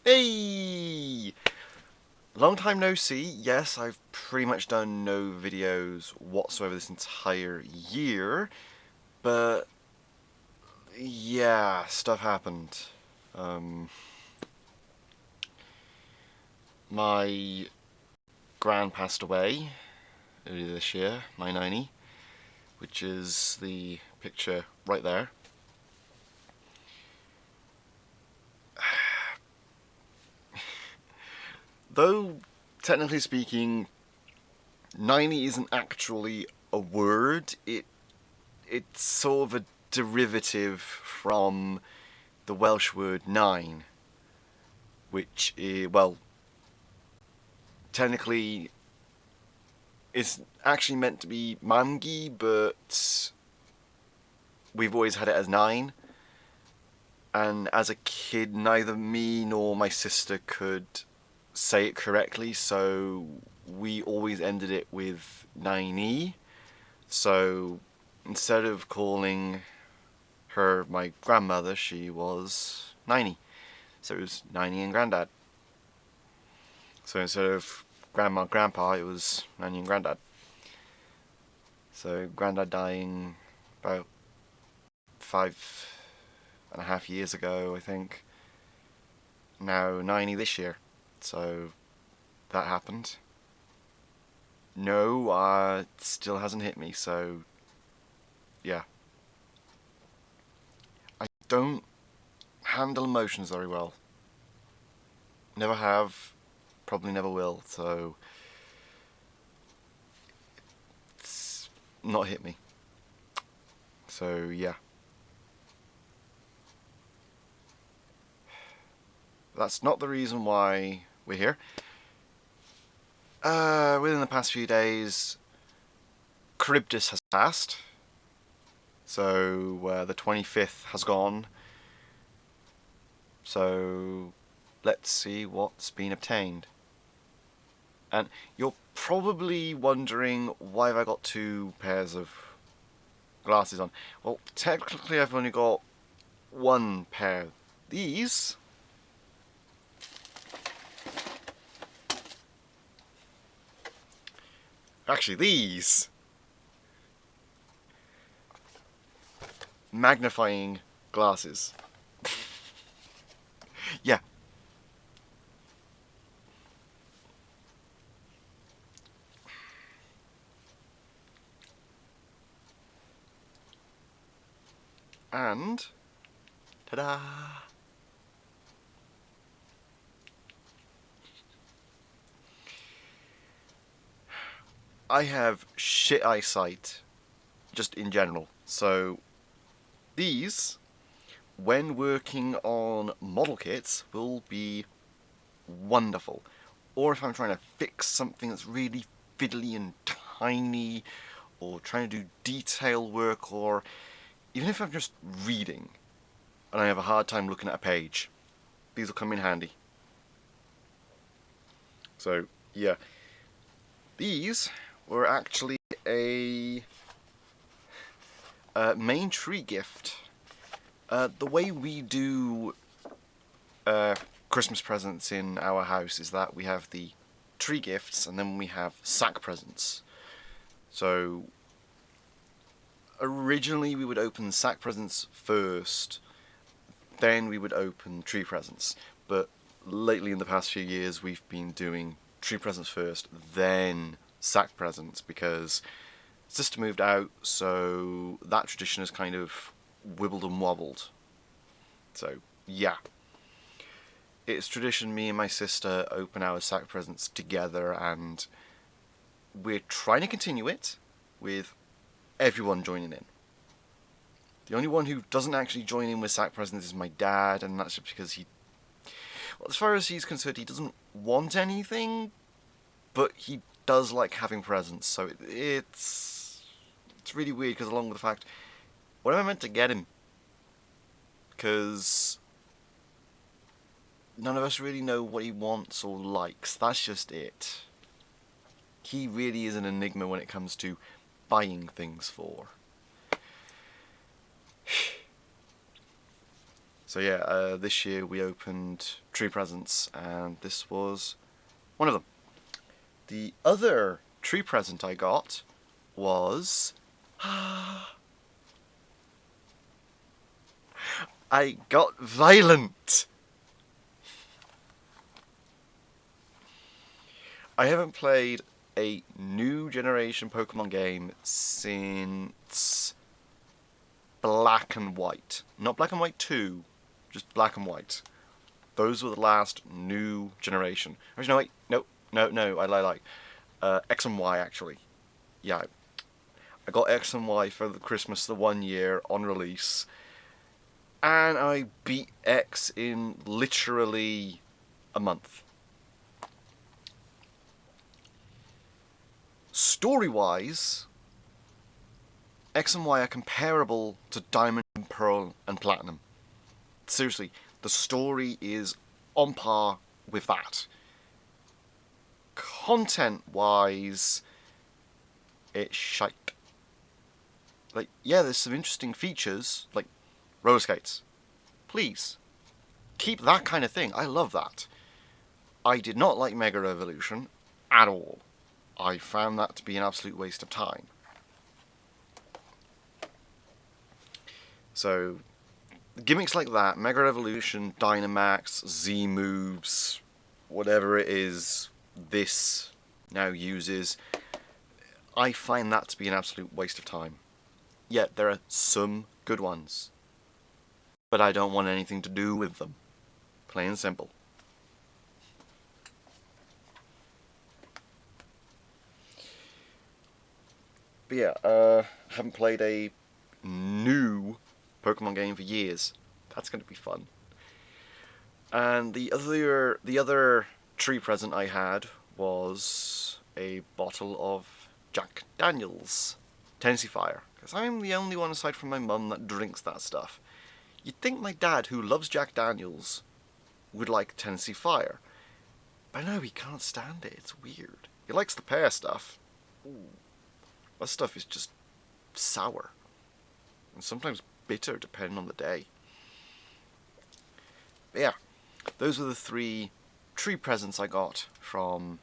Hey! Long time no see. Yes, I've pretty much done no videos whatsoever this entire year, but yeah, stuff happened. Um, my gran passed away earlier this year, my 90, which is the picture right there. Though, technically speaking, 90 isn't actually a word, it's sort of a derivative from the Welsh word nine, which is, well, technically is actually meant to be Mamgi, but we've always had it as nine. And as a kid, neither me nor my sister could say it correctly, so we always ended it with 9e. So instead of calling her my grandmother, she was 90. So it was 90 and Grandad. So instead of Grandma, Grandpa, it was 90 and Grandad. So Grandad dying about 5.5 years ago, I think. Now 90 this year. So that happened. No, it still hasn't hit me, so yeah. I don't handle emotions very well. Never have, probably never will, so it's not hit me. So yeah. That's not the reason why we're here. Within the past few days, charybdis has passed. So the 25th has gone. So let's see what's been obtained. And you're probably wondering, why have I got two pairs of glasses on? Well, technically I've only got one pair. These actually, these magnifying glasses. Yeah. And ta-da! I have shit eyesight, just in general. So these, when working on model kits, will be wonderful. Or if I'm trying to fix something that's really fiddly and tiny, or trying to do detail work, or even if I'm just reading and I have a hard time looking at a page, these will come in handy. So yeah, these were actually a main tree gift. The way we do Christmas presents in our house is that we have the tree gifts and then we have sack presents. So originally we would open sack presents first, then we would open tree presents. But lately in the past few years we've been doing tree presents first, then sack presents, because sister moved out, so that tradition has kind of wibbled and wobbled. So yeah, it's tradition me and my sister open our sack presents together, and we're trying to continue it with everyone joining in. The only one who doesn't actually join in with sack presents is my dad, and that's just because well, as far as he's concerned, he doesn't want anything, but he does like having presents. So it's really weird, because along with the fact, what am I meant to get him? Because none of us really know what he wants or likes. That's just it. He really is an enigma when it comes to buying things for. So yeah, this year we opened tree presents, and this was one of them. The other tree present I got was... I got Violent! I haven't played a new generation Pokemon game since Black and White. Not Black and White 2, just Black and White. Those were the last new generation. Actually, no, wait, no, I lie. X and Y, actually. Yeah, I got X and Y for the Christmas the one year on release, and I beat X in literally a month. Story-wise, X and Y are comparable to Diamond and Pearl and Platinum. Seriously, the story is on par with that. Content-wise, it's shite. Like, yeah, there's some interesting features, like roller skates. Please, keep that kind of thing. I love that. I did not like Mega Revolution at all. I found that to be an absolute waste of time. So, gimmicks like that, Mega Revolution, Dynamax, Z moves, whatever it is this now uses, I find that to be an absolute waste of time. Yet there are some good ones, but I don't want anything to do with them. Plain and simple. But yeah, haven't played a new Pokemon game for years. That's going to be fun. And the other tree present I had was a bottle of Jack Daniels Tennessee Fire, because I'm the only one aside from my mum that drinks that stuff. You'd think my dad, who loves Jack Daniels, would like Tennessee Fire, but no, he can't stand it. It's weird. He likes the pear stuff. Ooh. That stuff is just sour, and sometimes bitter depending on the day. But yeah, those were the 3 tree presents I got from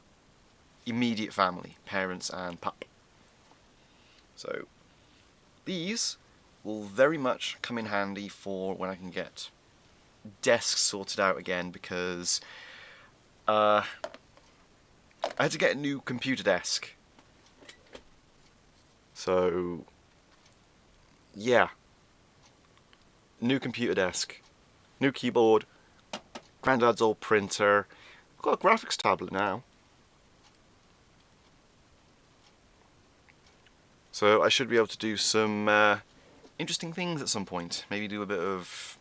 immediate family, parents and pup. So these will very much come in handy for when I can get desks sorted out again, because I had to get a new computer desk. So yeah, new computer desk, new keyboard, Grandad's old printer. I've got a graphics tablet now. So I should be able to do some interesting things at some point. Maybe do a bit of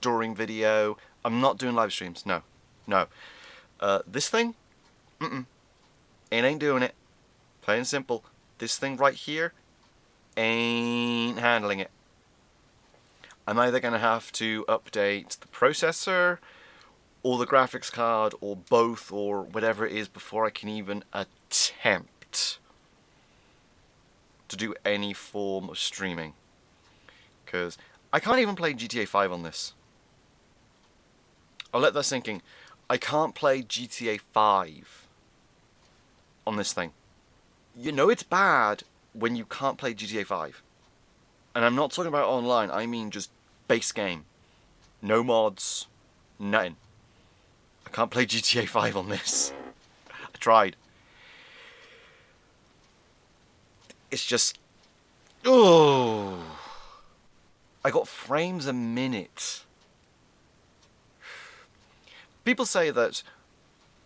drawing video. I'm not doing live streams, no. This thing? It ain't doing it. Plain and simple. This thing right here ain't handling it. I'm either going to have to update the processor or the graphics card or both or whatever it is before I can even attempt to do any form of streaming. Because I can't even play GTA 5 on this. I'll let that sink in. I can't play GTA 5 on this thing. You know it's bad when you can't play GTA 5. And I'm not talking about online, I mean just base game. No mods, nothing. I can't play GTA 5 on this. I tried. It's just... oh, I got frames a minute. People say that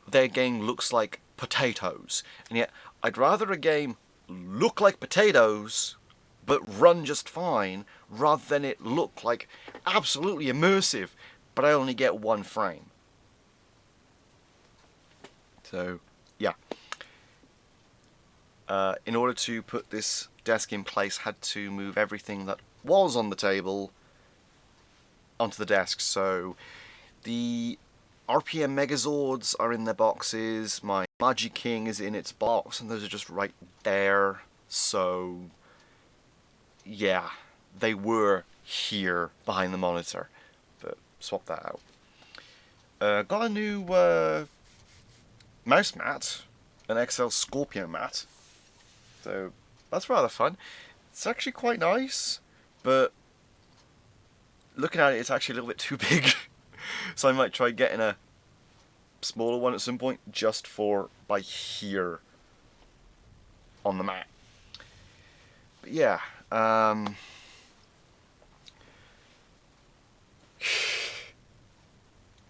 their game looks like potatoes, and yet I'd rather a game look like potatoes but run just fine, rather than it look like absolutely immersive, but I only get 1 frame. So, yeah. In order to put this desk in place, had to move everything that was on the table onto the desk. So, the RPM Megazords are in their boxes, my Magi King is in its box, and those are just right there. So, yeah, they were here behind the monitor, but swap that out. Got a new mouse mat, an XL Scorpio mat, so that's rather fun. It's actually quite nice, but looking at it, it's actually a little bit too big, so I might try getting a smaller one at some point, just for by here on the mat. But yeah,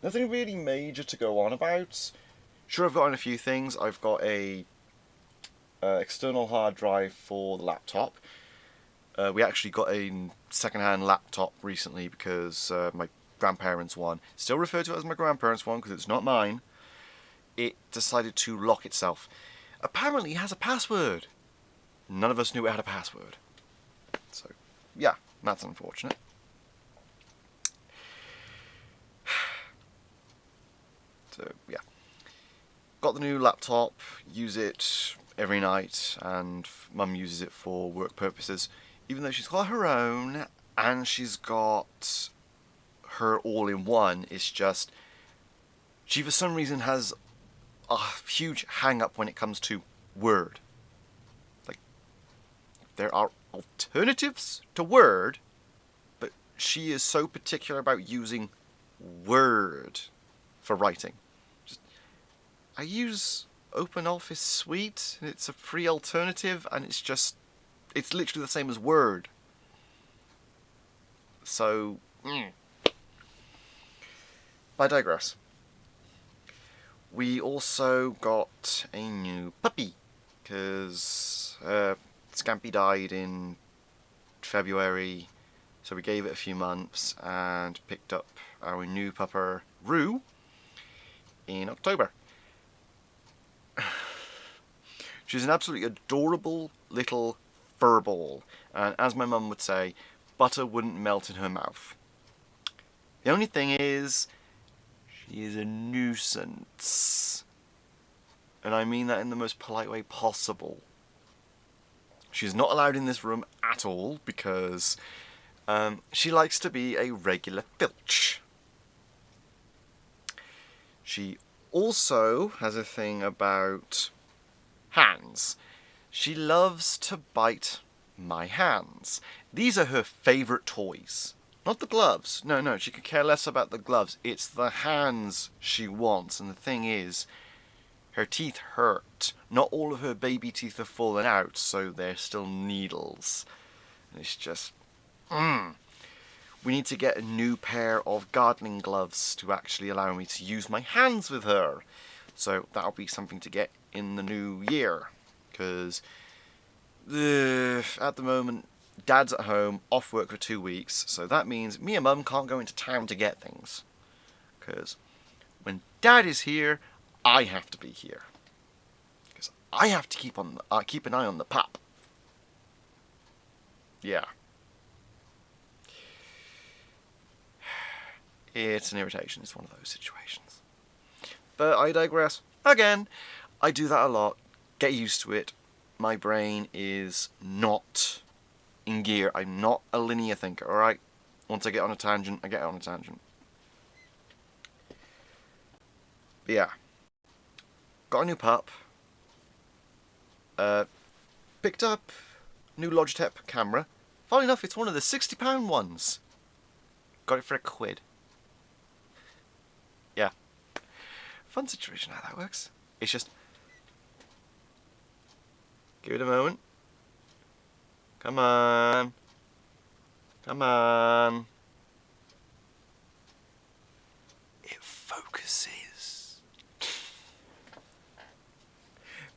nothing really major to go on about. Sure, I've gotten a few things. I've got a external hard drive for the laptop. We actually got a second-hand laptop recently because my grandparents' one, still refer to it as my grandparents' one because it's not mine, it decided to lock itself. Apparently it has a password. None of us knew it had a password. So, yeah, that's unfortunate. So, yeah. Got the new laptop, use it every night, and Mum uses it for work purposes. Even though she's got her own, and she's got her all-in-one, it's just, she for some reason has a huge hang-up when it comes to Word. Like, there are alternatives to Word, but she is so particular about using Word for writing. I use OpenOffice Suite, and it's a free alternative, and it's literally the same as Word. So, I digress. We also got a new puppy, because Scampy died in February, so we gave it a few months, and picked up our new pupper, Rue, in October. She's an absolutely adorable little furball, and as my mum would say, butter wouldn't melt in her mouth. The only thing is, she is a nuisance. And I mean that in the most polite way possible. She's not allowed in this room at all because she likes to be a regular filch. She also has a thing about hands. She loves to bite my hands. These are her favourite toys. Not the gloves. No, she could care less about the gloves. It's the hands she wants. And the thing is, her teeth hurt. Not all of her baby teeth have fallen out, so they're still needles. And it's just, We need to get a new pair of gardening gloves to actually allow me to use my hands with her. So that'll be something to get in the new year. Because at the moment, Dad's at home, off work for 2 weeks. So that means me and Mum can't go into town to get things. Because when Dad is here, I have to be here. Because I have to keep an eye on the pup. Yeah. It's an irritation. It's one of those situations. But I digress. Again, I do that a lot. Get used to it. My brain is not in gear. I'm not a linear thinker, alright? Once I get on a tangent, I get on a tangent. But yeah. Got a new pup. Picked up new Logitech camera. Funnily enough, it's one of the £60 ones. Got it for £1. Yeah. Fun situation how that works. It's just, give it a moment. Come on. Come on. It focuses.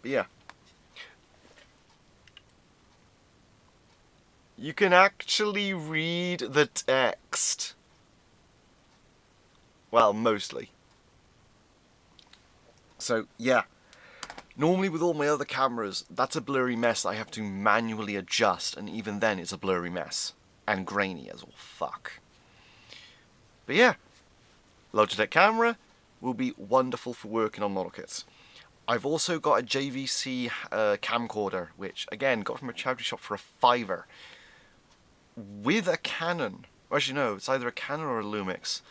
But yeah. You can actually read the text. Well, mostly. So, yeah. Normally with all my other cameras, that's a blurry mess that I have to manually adjust, and even then it's a blurry mess. And grainy as all fuck. But yeah, Logitech camera will be wonderful for working on model kits. I've also got a JVC camcorder, which, again, got from a charity shop for £5. with a Canon. Actually, no, it's either a Canon or a Lumix.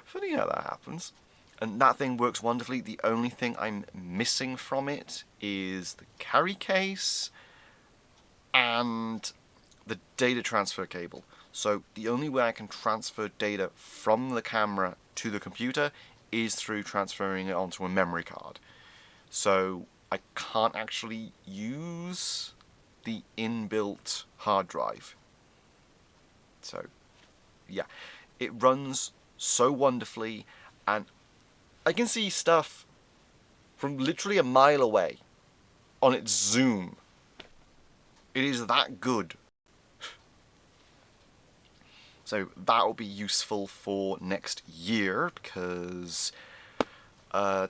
Funny how that happens. And that thing works wonderfully. The only thing I'm missing from it is the carry case and the data transfer cable. So the only way I can transfer data from the camera to the computer is through transferring it onto a memory card. So I can't actually use the inbuilt hard drive. So yeah, it runs so wonderfully, and I can see stuff from literally a mile away on its zoom. It is that good. So that will be useful for next year, because Mum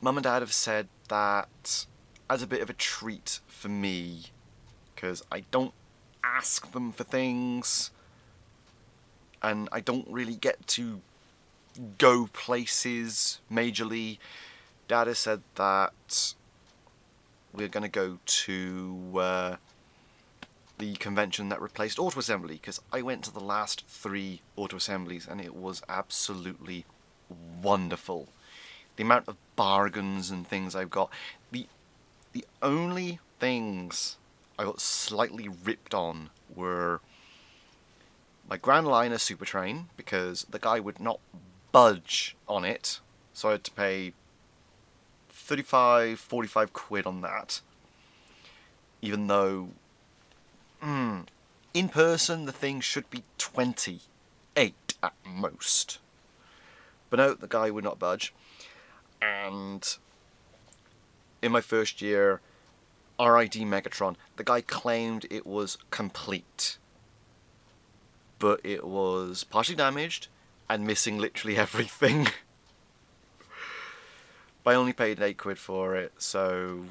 and Dad have said that as a bit of a treat for me, because I don't ask them for things and I don't really get to go places majorly. Dad has said that we're going to go to the convention that replaced Auto Assembly, because I went to the last 3 Auto Assemblies and it was absolutely wonderful. The amount of bargains and things I've got. The only things I got slightly ripped on were my Grand Liner Super Train, because the guy would not budge on it, so I had to pay 35, 45 quid on that, even though in person the thing should be 28 at most. But no, the guy would not budge. And in my first year, RID Megatron, the guy claimed it was complete, but it was partially damaged and missing literally everything. But I only paid 8 quid for it, so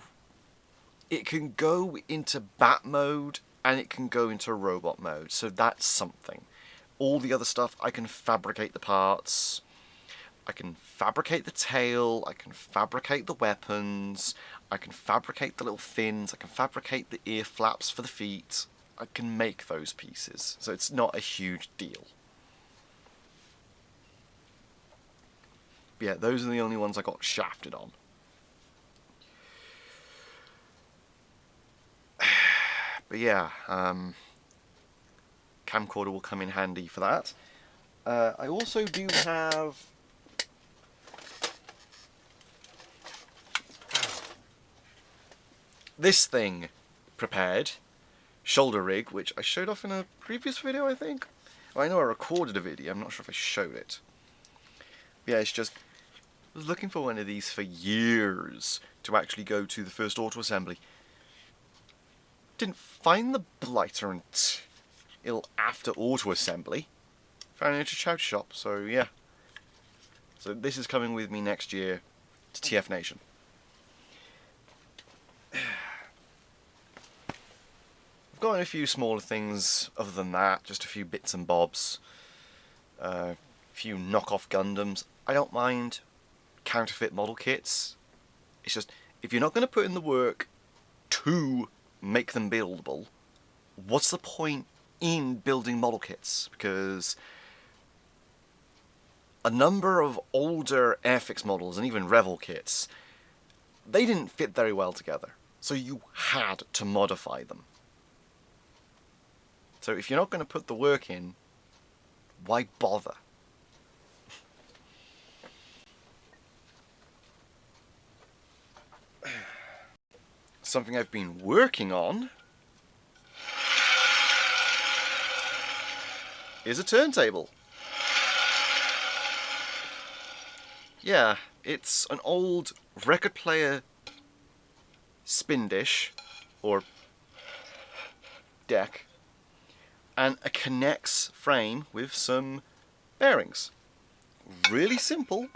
it can go into bat mode and it can go into robot mode, so that's something. All the other stuff, I can fabricate the parts, I can fabricate the tail, I can fabricate the weapons, I can fabricate the little fins, I can fabricate the ear flaps for the feet. I can make those pieces, so it's not a huge deal. But yeah, those are the only ones I got shafted on. But yeah, camcorder will come in handy for that. I also do have this thing prepared, shoulder rig, which I showed off in a previous video, I think. Well, I know I recorded a video, I'm not sure if I showed it. But yeah, it's just, I was looking for one of these for years to actually go to the first auto assembly. Didn't find the blighter until after auto assembly. Found it at a charity shop, so yeah. So this is coming with me next year to TF Nation. I've got a few smaller things other than that, just a few bits and bobs. A few knockoff Gundams. I don't mind counterfeit model kits. It's just, if you're not going to put in the work to make them buildable, what's the point in building model kits? Because a number of older Airfix models and even Revol kits, they didn't fit very well together, so you had to modify them. So if you're not going to put the work in, why bother? Something I've been working on is a turntable. Yeah, it's an old record player spin dish, or deck, and a Connex frame with some bearings. Really simple,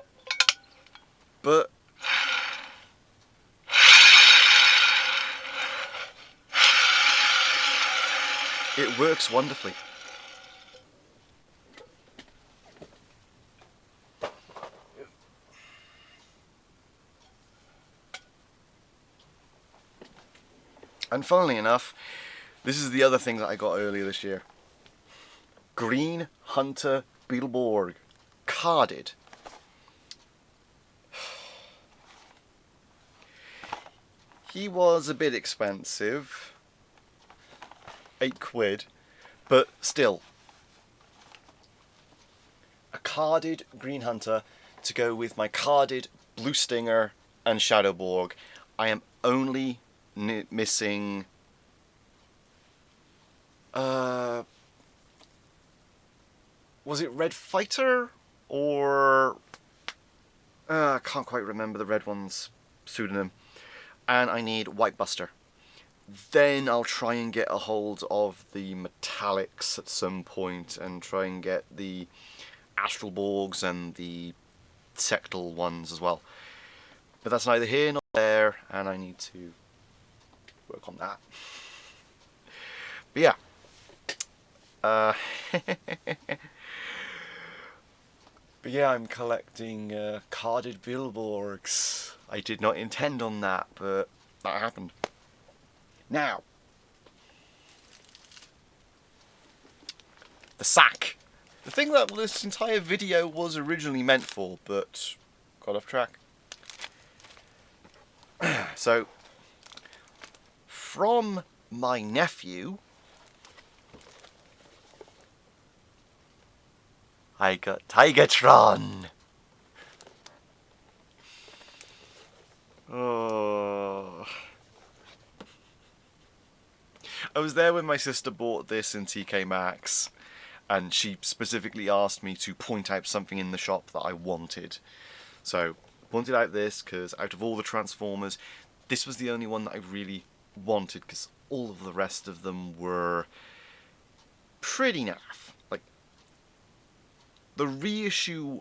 but it works wonderfully. And funnily enough, this is the other thing that I got earlier this year. Green Hunter Beetleborg. Carded. He was a bit expensive. £8, but still. A carded Green Hunter to go with my carded Blue Stinger and Shadowborg. I am only missing was it Red Fighter or I can't quite remember the red one's pseudonym, and I need White Buster. Then I'll try and get a hold of the metallics at some point and try and get the Astral Borgs and the Sectal ones as well. But that's neither here nor there, and I need to work on that. But yeah. But yeah, I'm collecting carded Beetleborgs. I did not intend on that, but that happened. Now, the sack. The thing that this entire video was originally meant for, but got off track. So, from my nephew, I got Tigatron. Oh. I was there when my sister bought this in TK Maxx, and she specifically asked me to point out something in the shop that I wanted. So, I pointed out this because out of all the Transformers, this was the only one that I really wanted, because all of the rest of them were pretty naff. Like, the reissue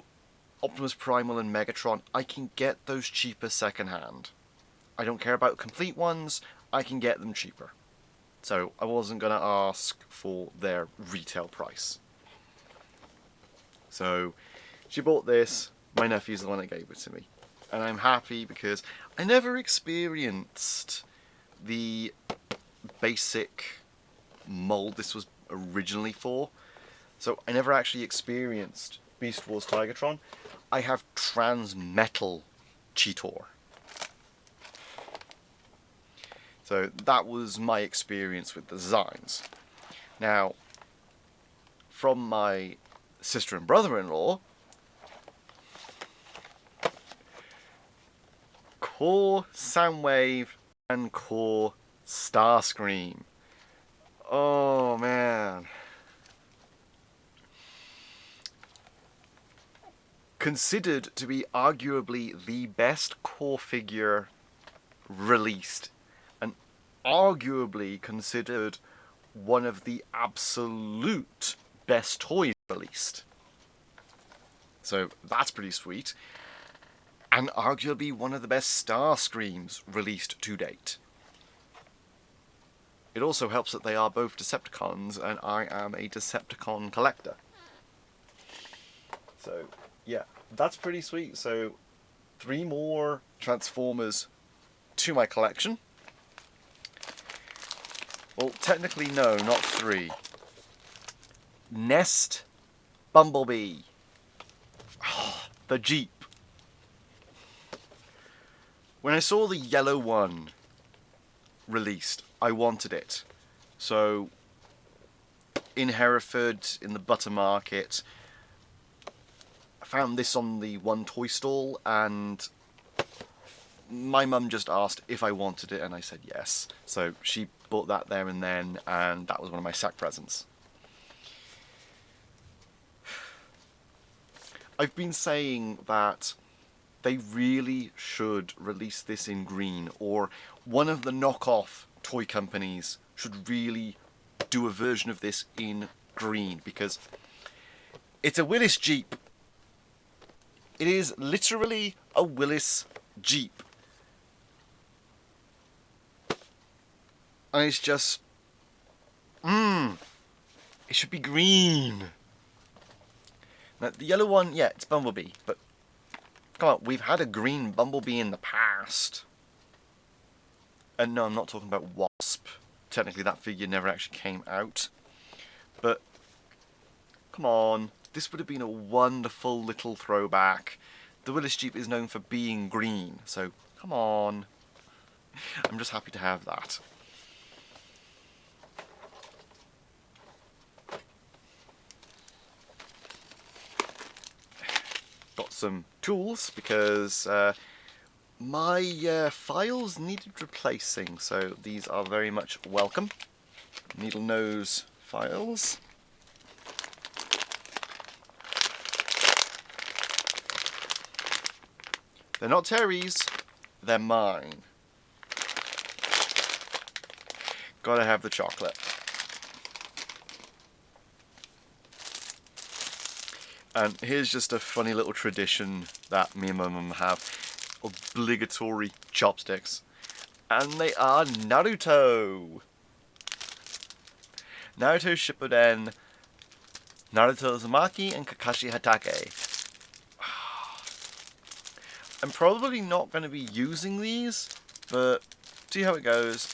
Optimus Primal and Megatron, I can get those cheaper secondhand. I don't care about complete ones, I can get them cheaper. So I wasn't going to ask for their retail price. So she bought this, my nephew's the one that gave it to me. And I'm happy because I never experienced the basic mold this was originally for. So I never actually experienced Beast Wars Tigatron. I have Transmetal Cheetor. So that was my experience with the designs. Now, from my sister and brother-in-law, Core Soundwave and Core Starscream. Oh man. Considered to be arguably the best core figure released, and arguably considered one of the absolute best toys released. So that's pretty sweet. And arguably one of the best Starscreams released to date. It also helps that they are both Decepticons, and I am a Decepticon collector. So, yeah, that's pretty sweet. So, 3 more Transformers to my collection. Well, technically no, not 3. Nest Bumblebee. Oh, the Jeep. When I saw the yellow one released, I wanted it. So, in Hereford, in the Butter Market, I found this on the one toy stall, and my mum just asked if I wanted it, and I said yes. So she bought that there and then, and that was one of my sack presents. I've been saying that they really should release this in green, or one of the knockoff toy companies should really do a version of this in green, because it's a Willis Jeep. It is literally a Willis Jeep. And it's just, it should be green. Now, the yellow one, yeah, it's Bumblebee, but come on, we've had a green Bumblebee in the past. And no, I'm not talking about Wasp. Technically, that figure never actually came out. But, come on. This would have been a wonderful little throwback. The Willis Jeep is known for being green, so come on. I'm just happy to have that. Got some tools because my files needed replacing, so these are very much welcome. Needle nose files. They're not Terry's, they're mine. Gotta have the chocolate. And here's just a funny little tradition that me and my mum have. Obligatory chopsticks. And they are Naruto! Naruto Shippuden, Naruto Uzumaki, and Kakashi Hatake. I'm probably not going to be using these, but see how it goes.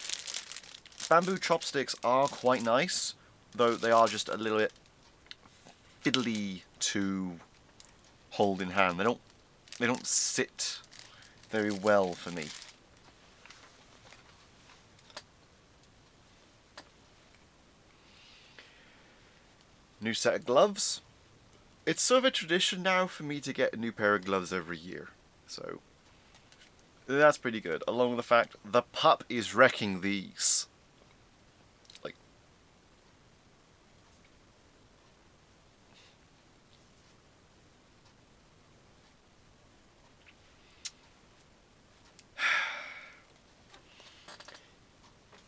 Bamboo chopsticks are quite nice, though they are just a little bit fiddly to hold in hand. They don't sit very well for me. New set of gloves. It's sort of a tradition now for me to get a new pair of gloves every year. So, that's pretty good. Along with the fact the pup is wrecking these. Like,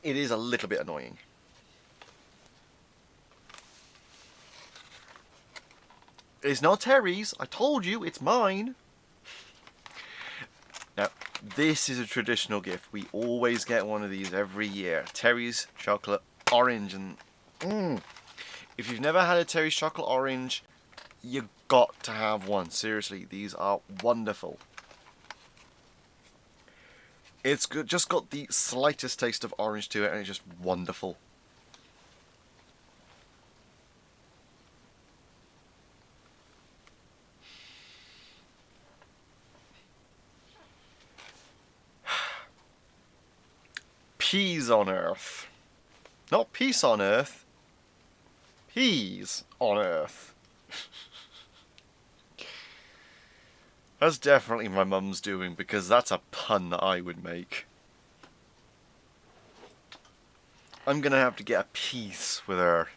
it is a little bit annoying. It's not Terry's. I told you, it's mine. Now, this is a traditional gift. We always get one of these every year. Terry's Chocolate Orange. And if you've never had a Terry's Chocolate Orange, you got to have one. Seriously, these are wonderful. It's good, just got the slightest taste of orange to it, and it's just wonderful. Peas on Earth. Not peace on Earth. Peas on Earth. That's definitely my mum's doing, because that's a pun that I would make. I'm gonna have to get a piece with her.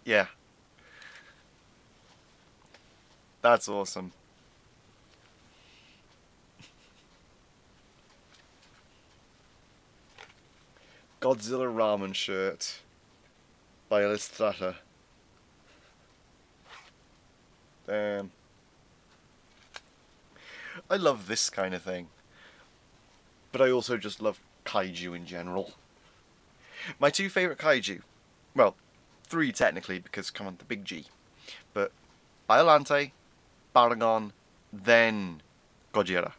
Yeah. That's awesome. Godzilla ramen shirt by Illustrata. Damn. I love this kind of thing. But I also just love Kaiju in general. My two favourite Kaiju, well, three technically, because come on, the big G. But Biollante, Baragon, then Gojira.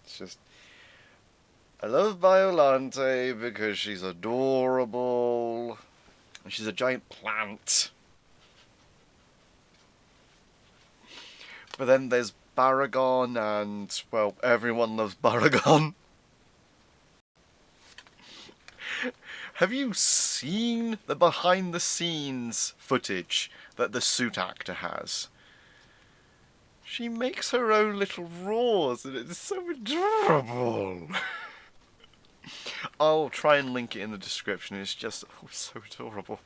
It's just, I love Biollante because she's adorable, and she's a giant plant. But then there's Baragon, and, well, everyone loves Baragon. Have you seen the behind-the-scenes footage that the suit actor has? She makes her own little roars, and it's so adorable. I'll try and link it in the description. It's just so adorable.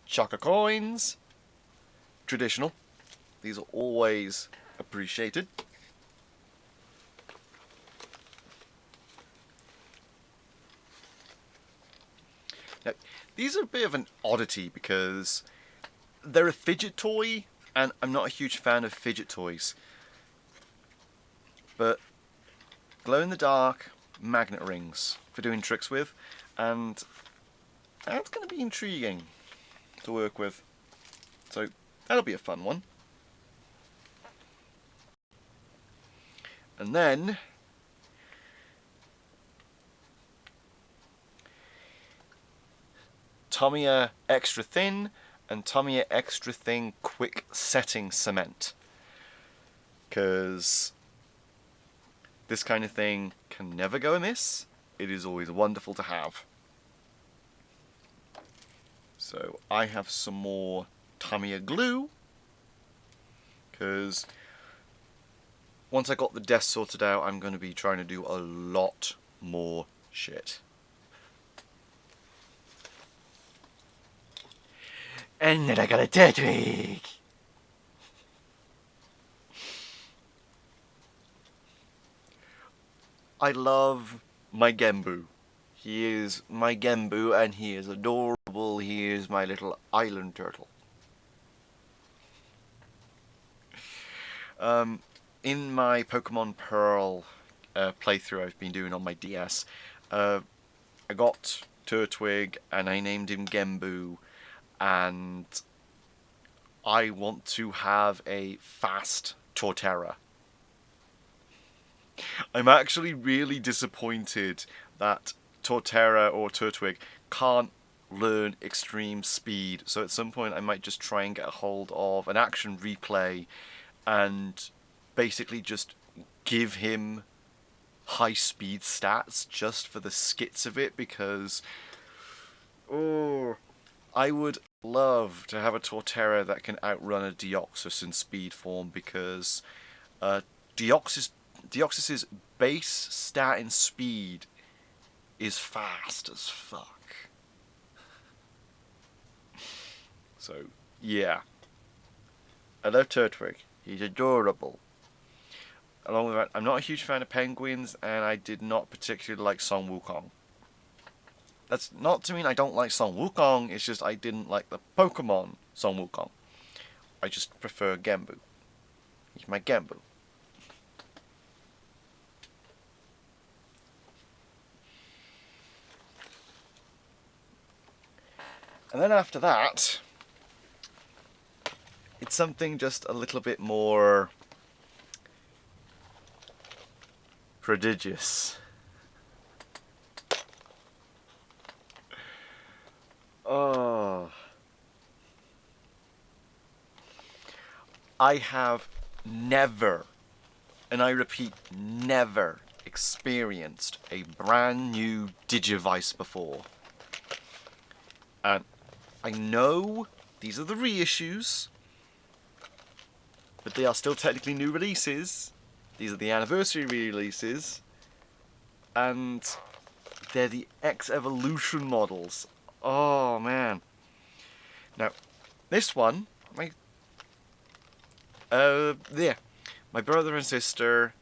Chaka coins. Traditional. These are always appreciated. Now, these are a bit of an oddity because they're a fidget toy, and I'm not a huge fan of fidget toys. But glow-in-the-dark magnet rings for doing tricks with, and that's going to be intriguing to work with. So that'll be a fun one. And then Tamiya Extra Thin and Tamiya Extra Thin Quick Setting Cement. Because this kind of thing can never go amiss. It is always wonderful to have. So I have some more Tamiya glue, because once I got the desk sorted out, I'm going to be trying to do a lot more shit. And then I got a Turtwig! I love my Genbu. He is my Genbu and he is adorable. He is my little island turtle. In my Pokemon Pearl playthrough I've been doing on my DS, I got Turtwig and I named him Genbu, and I want to have a fast Torterra. I'm actually really disappointed that Torterra or Turtwig can't learn extreme speed, so at some point I might just try and get a hold of an action replay and basically just give him high speed stats just for the skits of it, because I would love to have a Torterra that can outrun a Deoxys in speed form, because Deoxys's base stat in speed is fast as fuck. So, yeah. I love Turtwig. He's adorable. Along with that, I'm not a huge fan of penguins, and I did not particularly like Son Wukong. That's not to mean I don't like Son Wukong, it's just I didn't like the Pokemon Son Wukong. I just prefer Genbu. He's my Genbu. And then after that, it's something just a little bit more prodigious. Oh. I have never, and I repeat, never experienced a brand new Digivice before. And I know these are the reissues, but they are still technically new releases. These are the anniversary re-releases, and they're the X-Evolution models. Oh man. Now, this one, my brother and sister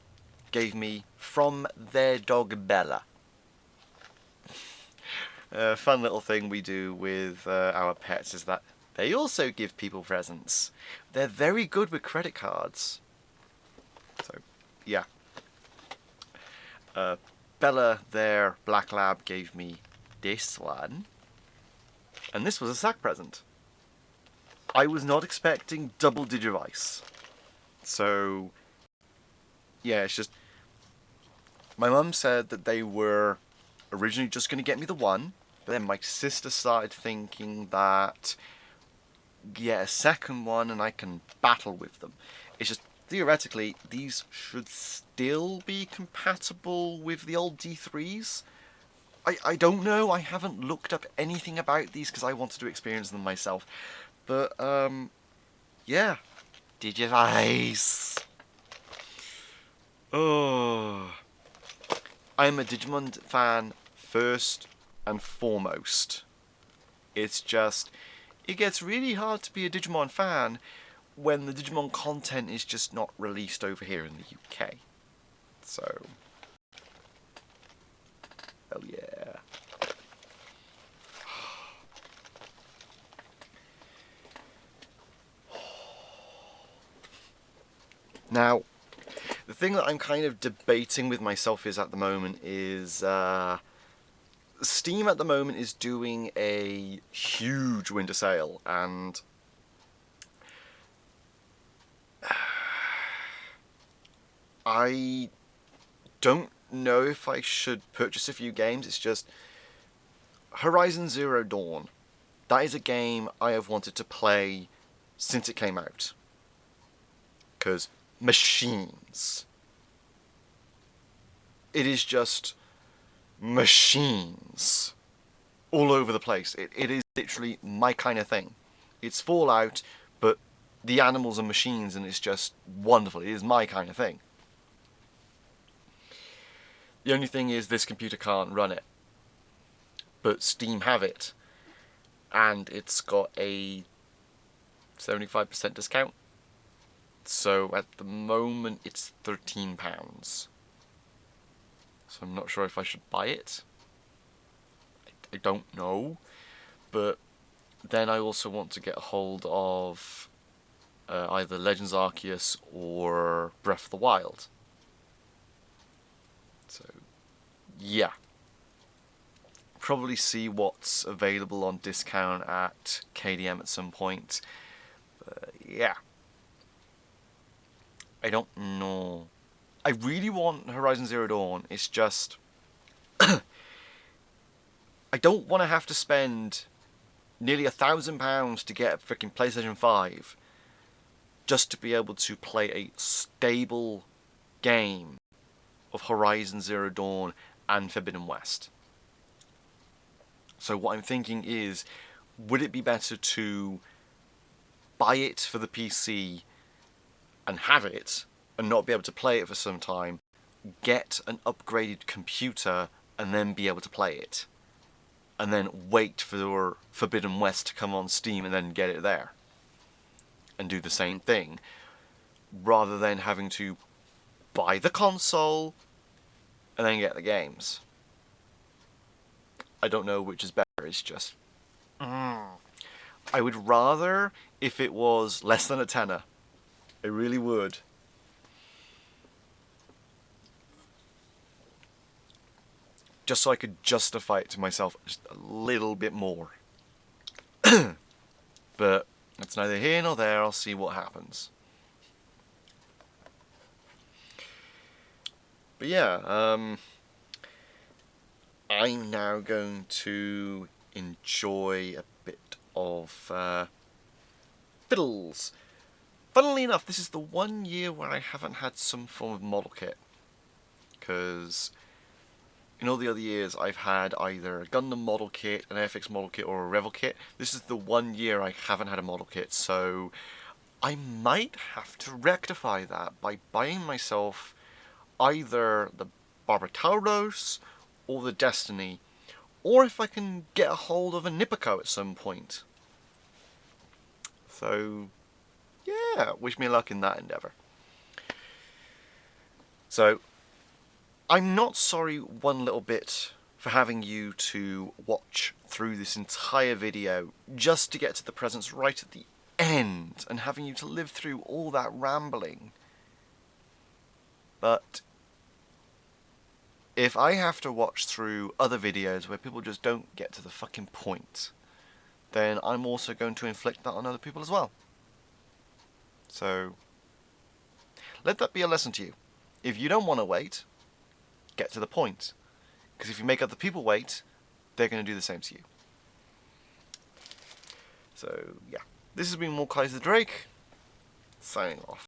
gave me from their dog Bella. A fun little thing we do with our pets is that they also give people presents. They're very good with credit cards. So, yeah. Bella, their black lab, gave me this one. And this was a sack present. I was not expecting double Digivice. So, yeah, it's just... My mum said that they were originally just going to get me the one, but then my sister started thinking that get a second one and I can battle with them. It's just, theoretically, these should still be compatible with the old D3s. I don't know, I haven't looked up anything about these because I wanted to experience them myself. But, yeah. Digivice. Oh. I'm a Digimon fan first and foremost. It's just, it gets really hard to be a Digimon fan when the Digimon content is just not released over here in the UK. So, hell yeah. Now, the thing that I'm kind of debating with myself is at the moment is Steam at the moment is doing a huge winter sale, and I don't know if I should purchase a few games. It's just Horizon Zero Dawn. That is a game I have wanted to play since it came out. Because machines. It is just machines all over the place. It is literally my kind of thing. It's Fallout, but the animals are machines, and it's just wonderful. It is my kind of thing. The only thing is this computer can't run it, but Steam have it, and it's got a 75% discount. So at the moment it's £13. So I'm not sure if I should buy it. I don't know, but then I also want to get a hold of either Legends Arceus or Breath of the Wild. So, yeah. Probably see what's available on discount at KDM at some point. But, yeah. I don't know. I really want Horizon Zero Dawn. It's just I don't want to have to spend nearly £1,000 to get a freaking PlayStation 5 just to be able to play a stable game of Horizon Zero Dawn and Forbidden West. So what I'm thinking is, would it be better to buy it for the PC and have it and not be able to play it for some time, get an upgraded computer and then be able to play it, and then wait for Forbidden West to come on Steam and then get it there and do the same thing, rather than having to buy the console and then get the games? I don't know which is better. It's just I would rather if it was less than a tenner. I really would. Just so I could justify it to myself just a little bit more. But it's neither here nor there. I'll see what happens. But yeah, I'm now going to enjoy a bit of fiddles. Funnily enough, this is the 1 year where I haven't had some form of model kit, because in all the other years I've had either a Gundam model kit, an FX model kit, or a Revel kit. This is the 1 year I haven't had a model kit, so I might have to rectify that by buying myself either the Barbatauros or the Destiny, or if I can get a hold of a Nippico at some point. So yeah, wish me luck in that endeavour. So, I'm not sorry one little bit for having you to watch through this entire video just to get to the presents right at the end and having you to live through all that rambling. But if I have to watch through other videos where people just don't get to the fucking point, then I'm also going to inflict that on other people as well. So, let that be a lesson to you. If you don't want to wait, get to the point. Because if you make other people wait, they're going to do the same to you. So, yeah. This has been more Kaiju the Drake, signing off.